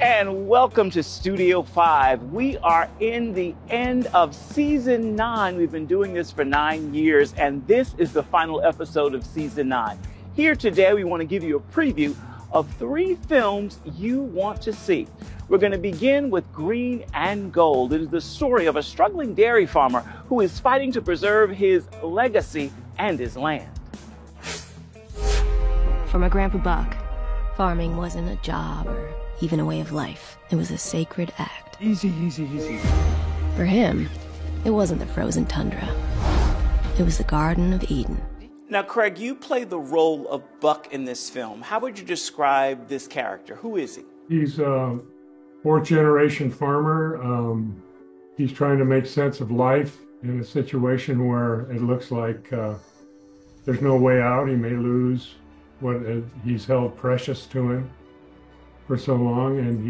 And welcome to Studio 5. We are in the end of season 9. We've been doing this for 9 years, and this is the final episode of season 9. Here today, we want to give you a preview of 3 films you want to see. We're going to begin with Green and Gold. It is the story of a struggling dairy farmer who is fighting to preserve his legacy and his land. For my Grandpa Buck, farming wasn't a job or even a way of life. It was a sacred act. Easy, easy, easy. For him, it wasn't the frozen tundra. It was the Garden of Eden. Now, Craig, you play the role of Buck in this film. How would you describe this character? Who is he? He's a 4th-generation farmer. He's trying to make sense of life in a situation where it looks like there's no way out. He may lose what he's held precious to him for so long, and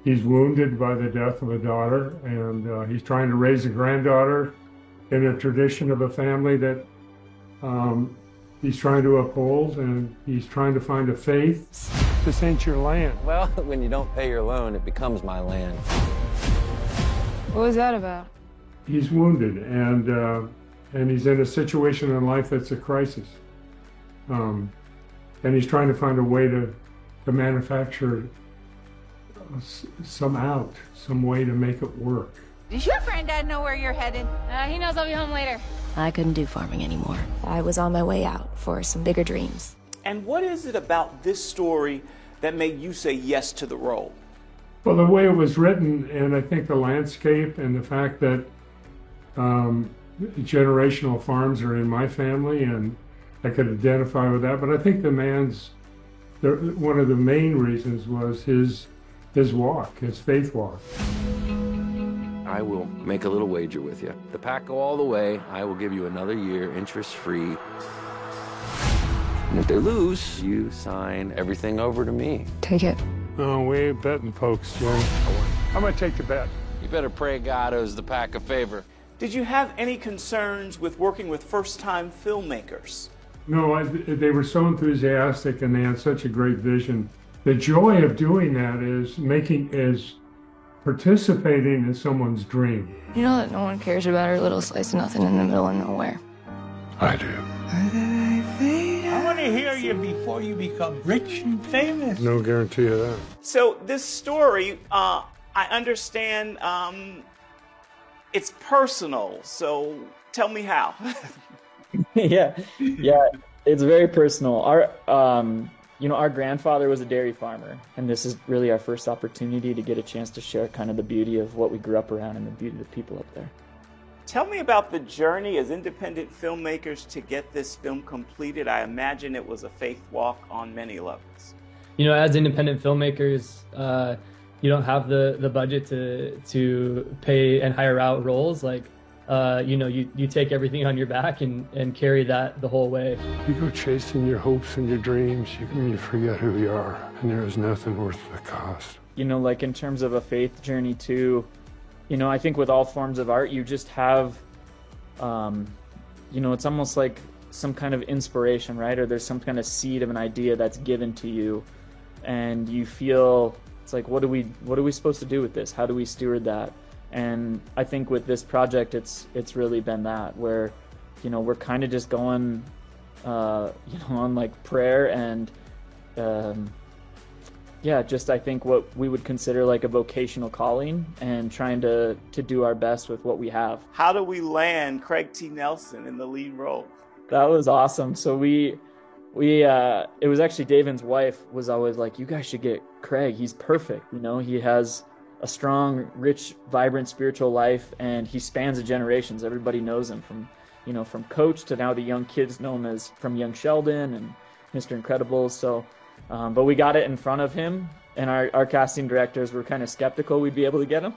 he's wounded by the death of a daughter, and he's trying to raise a granddaughter in a tradition of a family that he's trying to uphold, and he's trying to find a faith. This ain't your land. Well, when you don't pay your loan, it becomes my land. What was that about? He's wounded, and he's in a situation in life that's a crisis, and he's trying to find a way to manufacture some way to make it work. Does your granddad know where you're headed? He knows I'll be home later. I couldn't do farming anymore. I was on my way out for some bigger dreams. And what is it about this story that made you say yes to the role? Well, the way it was written, and I think the landscape and the fact that generational farms are in my family, and I could identify with that. But I think one of the main reasons was his walk, his faith walk. I will make a little wager with you. The pack go all the way, I will give you another year interest-free. And if they lose, you sign everything over to me. Take it. No, we ain't betting, folks, Joe. I'm gonna take the bet. You better pray God owes the pack a favor. Did you have any concerns with working with first-time filmmakers? No, they were so enthusiastic, and they had such a great vision. The joy of doing that is participating in someone's dream. You know that no one cares about our little slice of nothing in the middle of nowhere. I do. I want to hear you before you become rich and famous. No guarantee of that. So this story, I understand it's personal, so tell me how. Yeah, it's very personal. Our grandfather was a dairy farmer, and this is really our first opportunity to get a chance to share kind of the beauty of what we grew up around and the beauty of the people up there. Tell me about the journey as independent filmmakers to get this film completed. I imagine it was a faith walk on many levels. As independent filmmakers, you don't have the budget to pay and hire out roles. You take everything on your back and carry that the whole way. You go chasing your hopes and your dreams, you forget who you are, and there is nothing worth the cost. In terms of a faith journey too, I think with all forms of art, you just have, it's almost like some kind of inspiration, right? Or there's some kind of seed of an idea that's given to you, and you feel, it's like, what are we supposed to do with this? How do we steward that? And I think with this project, it's really been that, where, we're kind of just going, on like prayer and, I think what we would consider like a vocational calling, and trying to do our best with what we have. How do we land Craig T. Nelson in the lead role? That was awesome. So it was actually Davin's wife was always like, you guys should get Craig. He's perfect. He has a strong, rich, vibrant spiritual life, and he spans the generations. Everybody knows him from Coach to now the young kids know him as from Young Sheldon and Mr. Incredible. So, but we got it in front of him, and our casting directors were kind of skeptical we'd be able to get him.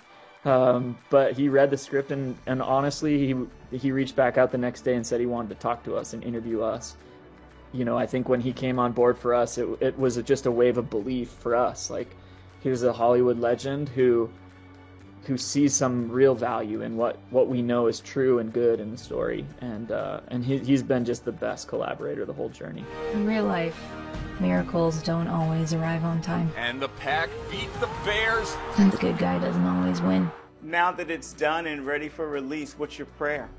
But he read the script, and honestly, he reached back out the next day and said he wanted to talk to us and interview us. I think when he came on board for us, it was just a wave of belief for us. Like, he was a Hollywood legend who, who sees some real value in what we know is true and good in the story, and he's been just the best collaborator the whole journey. In real life, miracles don't always arrive on time. And the pack beat the Bears. And the good guy doesn't always win. Now that it's done and ready for release, what's your prayer?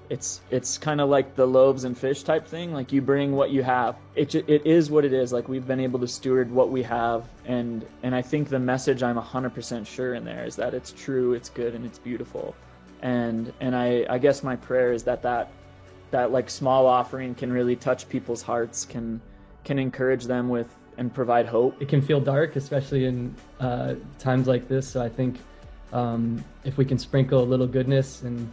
It's kind of like the loaves and fish type thing. Like, you bring what you have. It is what it is. Like, we've been able to steward what we have, and I think the message, I'm 100% sure in there, is that it's true, it's good, and it's beautiful. And I guess my prayer is that like small offering can really touch people's hearts, can encourage them with and provide hope. It can feel dark, especially in times like this. So I think if we can sprinkle a little goodness and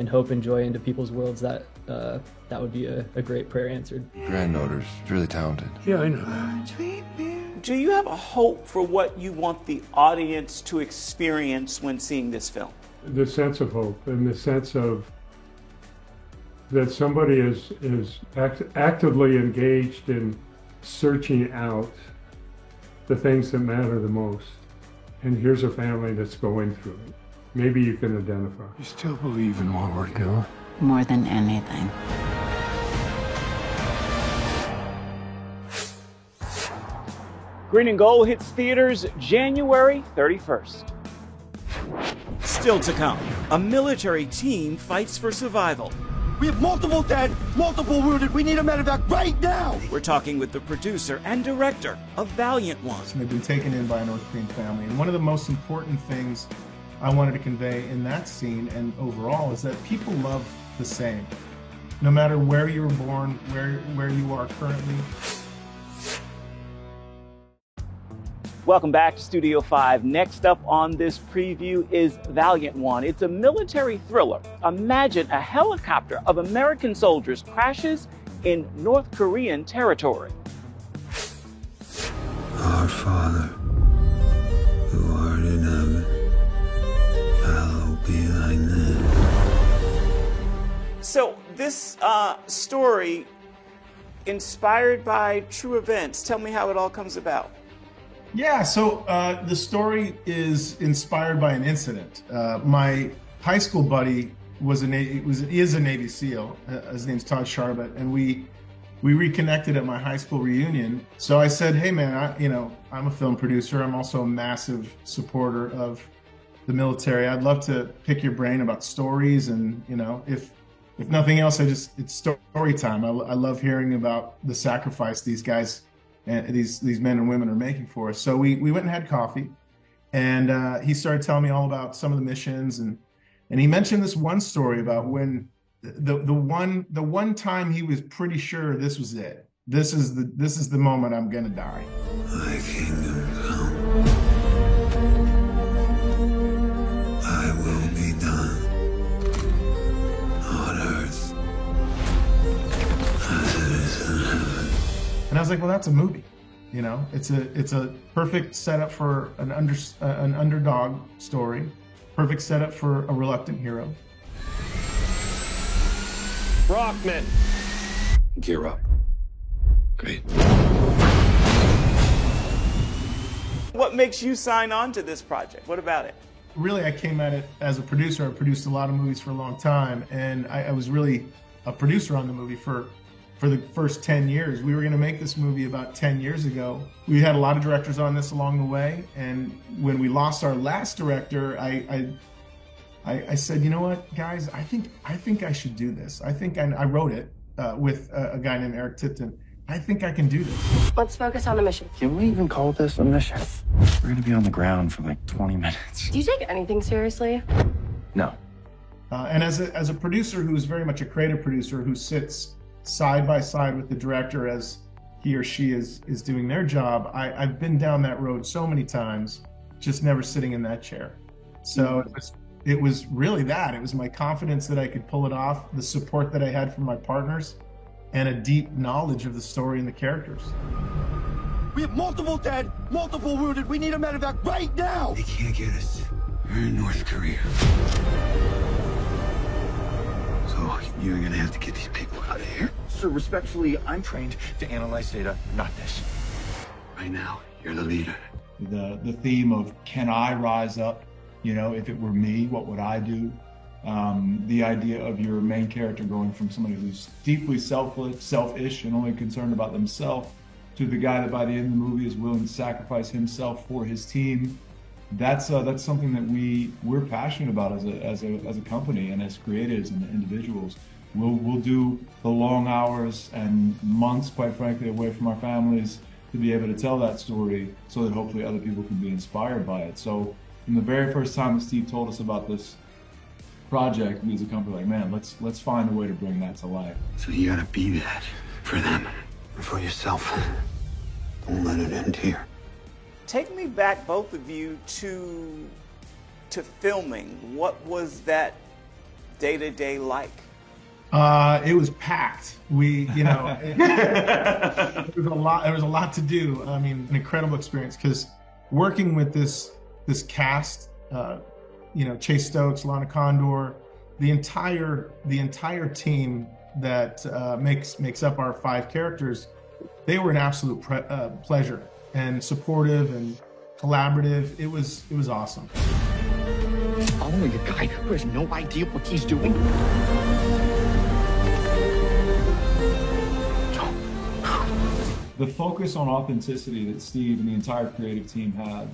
hope and joy into people's worlds, that would be a great prayer answered. Granddaughter's really talented. Yeah, I know that. Do you have a hope for what you want the audience to experience when seeing this film? The sense of hope and the sense of that somebody is actively engaged in searching out the things that matter the most. And here's a family that's going through it. Maybe you can identify. You still believe in what we're doing? More than anything. Green and Gold hits theaters January 31st. Still to come, a military team fights for survival. We have multiple dead, multiple wounded. We need a medevac right now. We're talking with the producer and director of Valiant One. They've been taken in by a North Korean family. And one of the most important things I wanted to convey in that scene and overall is that people love the same. No matter where you were born, where you are currently. Welcome back to Studio 5. Next up on this preview is Valiant One. It's a military thriller. Imagine a helicopter of American soldiers crashes in North Korean territory. Our Father, who art in heaven, hallowed be thy name. So this story, inspired by true events. Tell me how it all comes about. Yeah, so the story is inspired by an incident. My high school buddy is a Navy SEAL. His name's Todd Charbot, and we reconnected at my high school reunion. So I said, "Hey, man, I'm a film producer. I'm also a massive supporter of the military. I'd love to pick your brain about stories, and if nothing else, it's story time. I love hearing about the sacrifice these guys." And these men and women are making for us. So we went and had coffee, and he started telling me all about some of the missions, and he mentioned this one story about when the one time he was pretty sure this was it. This is the moment I'm gonna die. Thy kingdom come. Thy will be done on earth as it is in heaven. And I was like, well, that's a movie. It's a perfect setup for an underdog story, perfect setup for a reluctant hero. Rockman Gear Up. Great. What makes you sign on to this project? What about it? Really, I came at it as a producer. I produced a lot of movies for a long time, and I was really a producer on the movie for the first 10 years. We were going to make this movie about 10 years ago. We had a lot of directors on this along the way, and when we lost our last director, I said, you know what, guys, I think I should do this. I think I wrote it with a guy named Eric Tipton. I think I can do this. Let's focus on the mission. Can we even call this a mission? We're going to be on the ground for like 20 minutes. Do you take anything seriously? No. And as a producer who's very much a creative producer who sits side by side with the director as he or she is doing their job, I've been down that road so many times, just never sitting in that chair. So it was really that. It was my confidence that I could pull it off, the support that I had from my partners, and a deep knowledge of the story and the characters. We have multiple dead, multiple wounded. We need a medevac right now. They can't get us. We're in North Korea. So you're gonna have to get these people out of here. Sir, respectfully, I'm trained to analyze data, not this. Right now, you're the leader. The theme of can I rise up You know, if it were me, what would I do? The idea of your main character going from somebody who's deeply selfish and only concerned about themselves, to the guy that by the end of the movie is willing to sacrifice himself for his team. That's something that we're passionate about as a company and as creatives and individuals. We'll do the long hours and months, quite frankly, away from our families to be able to tell that story, so that hopefully other people can be inspired by it. So from the very first time that Steve told us about this project, we as a company were like, man, let's find a way to bring that to life. So you gotta be that for them and for yourself. Don't let it end here. Take me back, both of you, to filming. What was that day-to-day like? It was packed. There was a lot to do. I mean, an incredible experience, because working with this cast, Chase Stokes, Lana Condor, the entire team that makes up our 5 characters, they were an absolute pleasure and supportive and collaborative. It was awesome. Following a guy who has no idea what he's doing. The focus on authenticity that Steve and the entire creative team had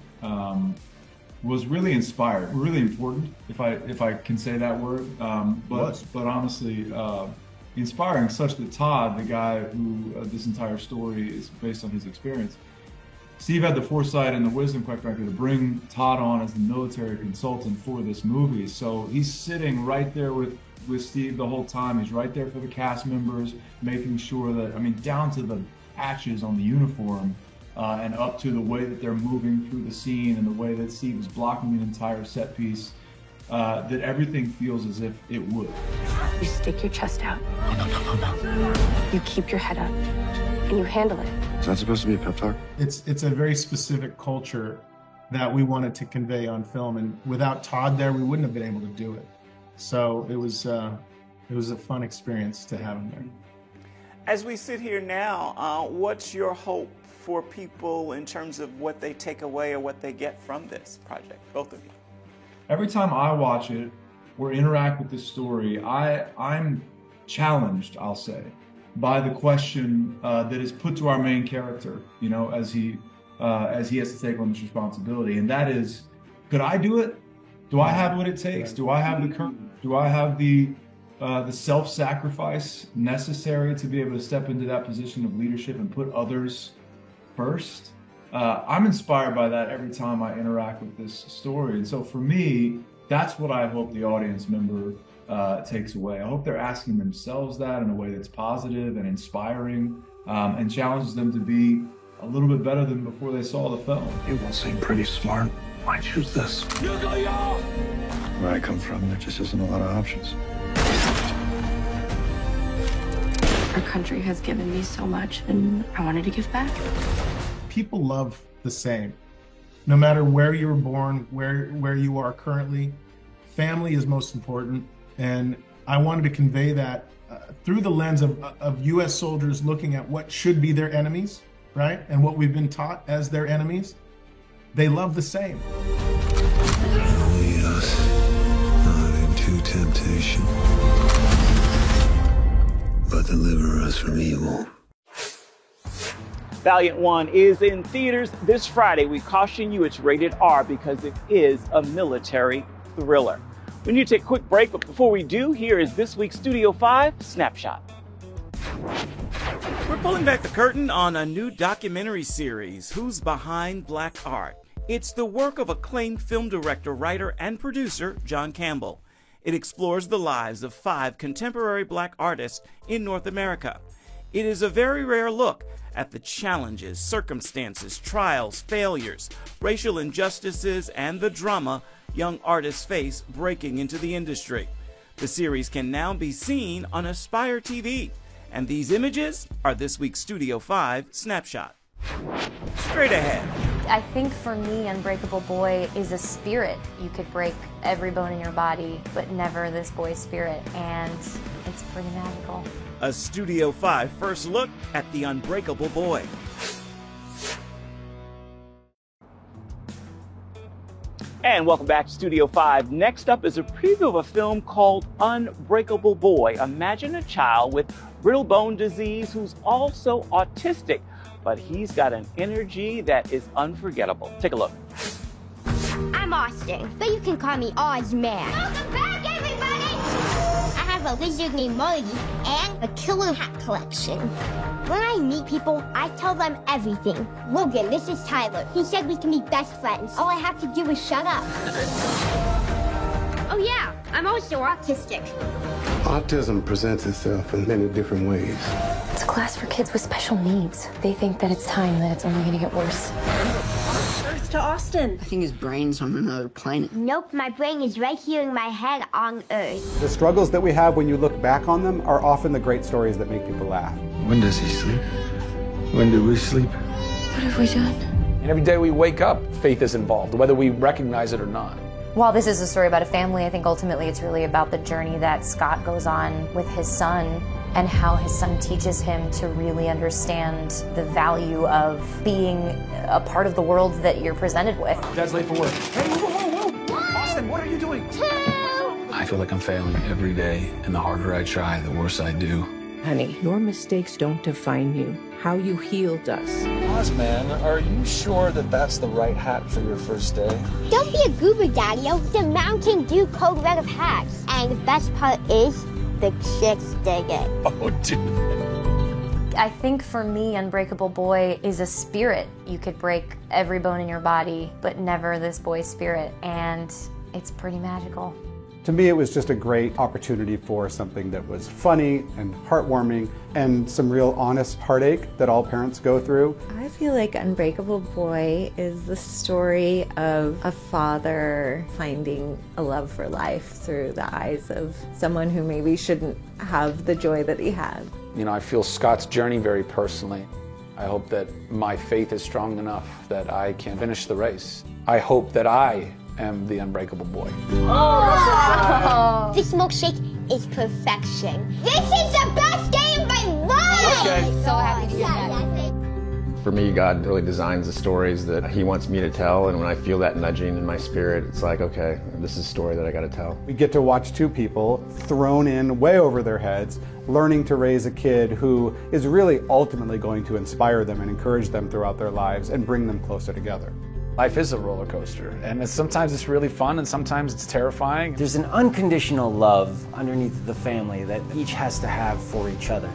was really inspired, really important, if I can say that word. But honestly, inspiring, such that Todd, the guy who this entire story is based on his experience, Steve had the foresight and the wisdom, quite frankly, to bring Todd on as the military consultant for this movie. So he's sitting right there with Steve the whole time. He's right there for the cast members, making sure that, I mean, down to the patches on the uniform and up to the way that they're moving through the scene and the way that Steve is blocking an entire set piece, that everything feels as if it would. You stick your chest out. No. You keep your head up and you handle it. Is that supposed to be a pep talk? It's a very specific culture that we wanted to convey on film, and without Todd there, we wouldn't have been able to do it. So it was a fun experience to have him there. As we sit here now, what's your hope for people in terms of what they take away or what they get from this project, both of you? Every time I watch it or interact with this story, I'm challenged, I'll say, by the question that is put to our main character, as he has to take on this responsibility, and that is, could I do it? Do I have what it takes? Do I have the courage? Do I have the self-sacrifice necessary to be able to step into that position of leadership and put others first? I'm inspired by that every time I interact with this story. And so for me, that's what I hope the audience member takes away. I hope they're asking themselves that in a way that's positive and inspiring, and challenges them to be a little bit better than before they saw the film. It will seem pretty smart. Why choose this? Where I come from, there just isn't a lot of options. Our country has given me so much, and I wanted to give back. People love the same. No matter where you were born, where you are currently, family is most important. And I wanted to convey that through the lens of U.S. soldiers looking at what should be their enemies, right? And what we've been taught as their enemies. They love the same. Lead us not into temptation, but deliver us from evil. Valiant One is in theaters this Friday. We caution you, it's rated R because it is a military thriller. We need to take a quick break, but before we do, here is this week's Studio 5 Snapshot. We're pulling back the curtain on a new documentary series, Who's Behind Black Art? It's the work of acclaimed film director, writer, and producer John Campbell. It explores the lives of 5 contemporary black artists in North America. It is a very rare look at the challenges, circumstances, trials, failures, racial injustices, and the drama young artists face breaking into the industry. The series can now be seen on Aspire TV, and these images are this week's Studio 5 Snapshot. Straight ahead. I think for me, Unbreakable Boy is a spirit. You could break every bone in your body, but never this boy's spirit, and it's pretty magical. A Studio 5 first look at the Unbreakable Boy. And welcome back to Studio 5. Next up is a preview of a film called Unbreakable Boy. Imagine a child with brittle bone disease who's also autistic, but he's got an energy that is unforgettable. Take a look. I'm Austin, but you can call me Ozman. Welcome back, everybody! I have a lizard named Marty and a killer hat collection. When I meet people, I tell them everything. Logan, this is Tyler. He said we can be best friends. All I have to do is shut up. Oh yeah, I'm also autistic. Autism presents itself in many different ways. It's a class for kids with special needs. They think that it's time, that it's only going to get worse. Earth to Austin. I think his brain's on another planet. Nope, my brain is right here in my head on Earth. The struggles that we have when you look back on them are often the great stories that make people laugh. When does he sleep? When do we sleep? What have we done? And every day we wake up, faith is involved, whether we recognize it or not. While this is a story about a family, I think ultimately it's really about the journey that Scott goes on with his son and how his son teaches him to really understand the value of being a part of the world that you're presented with. Dad's late for work. Hey, whoa. Austin, what are you doing? I feel like I'm failing every day, and the harder I try, the worse I do. Honey, your mistakes don't define you. How you heal does. Ozman, are you sure that that's the right hat for your first day? Don't be a goober, Daddy-o. The Mountain Dew Code Red of hats. And the best part is, the chicks dig it. Oh, dude. I think for me, Unbreakable Boy is a spirit. You could break every bone in your body, but never this boy's spirit. And it's pretty magical. To me, it was just a great opportunity for something that was funny and heartwarming and some real honest heartache that all parents go through. I feel like Unbreakable Boy is the story of a father finding a love for life through the eyes of someone who maybe shouldn't have the joy that he had. You know, I feel Scott's journey very personally. I hope that my faith is strong enough that I can finish the race. I hope that I am the Unbreakable Boy. Oh. This milkshake is perfection. This is the best day of my life! Okay. So happy to hear that. For me, God really designs the stories that He wants me to tell, and when I feel that nudging in my spirit, it's like, okay, this is a story that I got to tell. We get to watch two people thrown in way over their heads, learning to raise a kid who is really ultimately going to inspire them and encourage them throughout their lives and bring them closer together. Life is a roller coaster, and sometimes it's really fun and sometimes it's terrifying. There's an unconditional love underneath the family that each has to have for each other.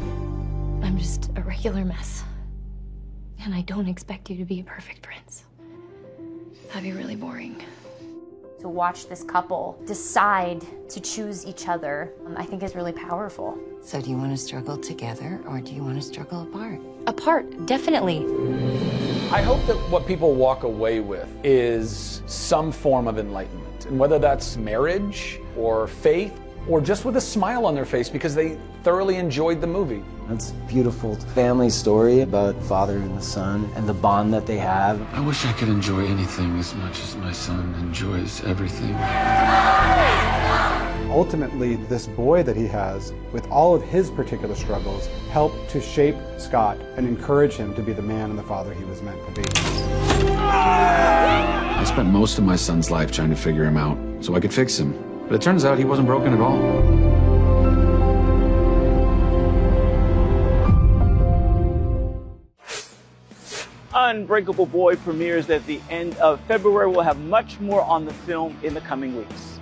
I'm just a regular mess. And I don't expect you to be a perfect prince. That'd be really boring. To watch this couple decide to choose each other, I think is really powerful. So do you want to struggle together or do you want to struggle apart? Apart, definitely. I hope that what people walk away with is some form of enlightenment. And whether that's marriage or faith or just with a smile on their face because they thoroughly enjoyed the movie. It's a beautiful family story about father and the son and the bond that they have. I wish I could enjoy anything as much as my son enjoys everything. Ultimately, this boy that he has, with all of his particular struggles, helped to shape Scott and encourage him to be the man and the father he was meant to be. I spent most of my son's life trying to figure him out so I could fix him. But it turns out he wasn't broken at all. Unbreakable Boy premieres at the end of February. We'll have much more on the film in the coming weeks.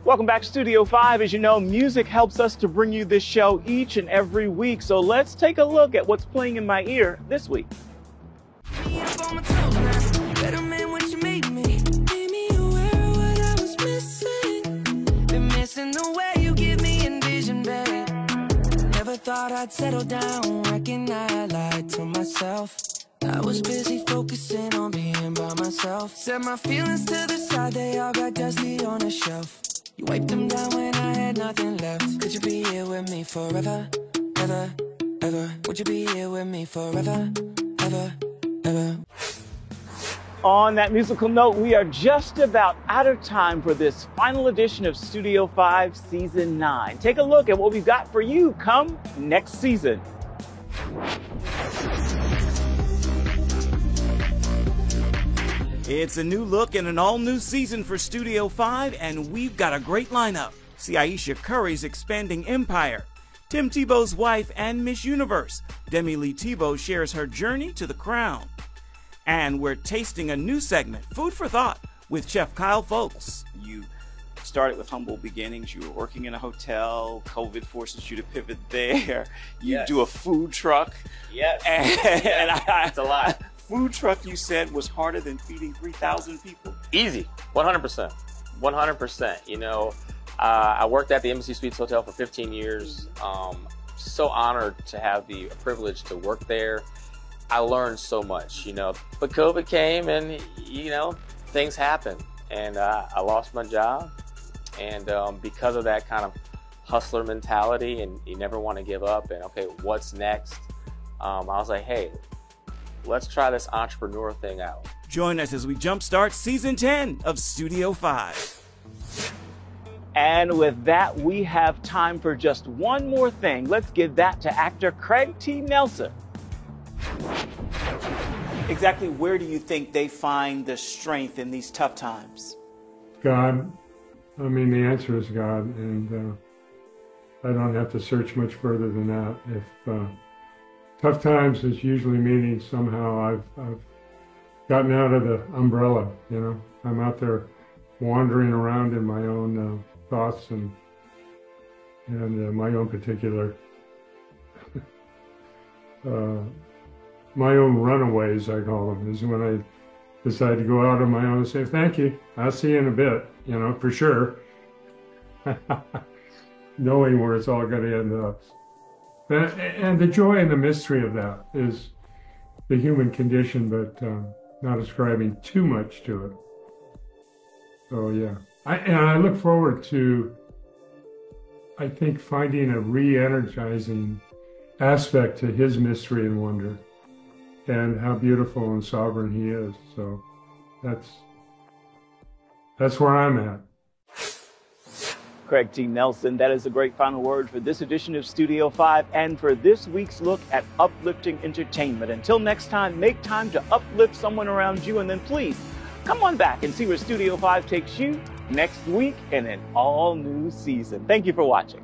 Welcome back to Studio 5. As you know, music helps us to bring you this show each and every week. So let's take a look at what's playing in my ear this week. Thought I'd settle down, reckon I lied to myself. I was busy focusing on being by myself. Set my feelings to the side, they all got dusty on a shelf. You wiped them down when I had nothing left. Could you be here with me forever, ever, ever? Would you be here with me forever, ever, ever? On that musical note, we are just about out of time for this final edition of Studio 5 Season 9. Take a look at what we've got for you come next season. It's a new look and an all-new season for Studio 5, and we've got a great lineup. See Aisha Curry's expanding empire, Tim Tebow's wife and Miss Universe, Demi Lee Tebow shares her journey to the crown. And we're tasting a new segment, Food for Thought, with Chef Kyle Folks. You started with humble beginnings. You were working in a hotel. COVID forces you to pivot there. You do a food truck. Yes. And it's a lot. Food truck, you said, was harder than feeding 3,000 people? Easy. 100%. 100%. You know, I worked at the Embassy Suites Hotel for 15 years. So honored to have the privilege to work there. I learned so much, you know. But COVID came and, you know, things happened. And I lost my job. And because of that kind of hustler mentality, and you never want to give up, and okay, what's next? I was like, hey, let's try this entrepreneur thing out. Join us as we jumpstart Season 10 of Studio 5. And with that, we have time for just one more thing. Let's give that to actor Craig T. Nelson. Exactly where do you think they find the strength in these tough times? God. I mean, the answer is God, and I don't have to search much further than that. If tough times is usually meaning somehow I've gotten out of the umbrella, you know. I'm out there wandering around in my own thoughts and my own particular, my own runaways, I call them, is when I decide to go out on my own and say, thank you, I'll see you in a bit, you know, for sure. Knowing where it's all going to end up. And the joy and the mystery of that is the human condition, but not ascribing too much to it. So yeah, I look forward to, I think, finding a re-energizing aspect to his mystery and wonder, and how beautiful and sovereign he is. So that's where I'm at. Craig T. Nelson, that is a great final word for this edition of Studio 5 and for this week's look at uplifting entertainment. Until next time, make time to uplift someone around you, and then please come on back and see where Studio 5 takes you next week in an all-new season. Thank you for watching.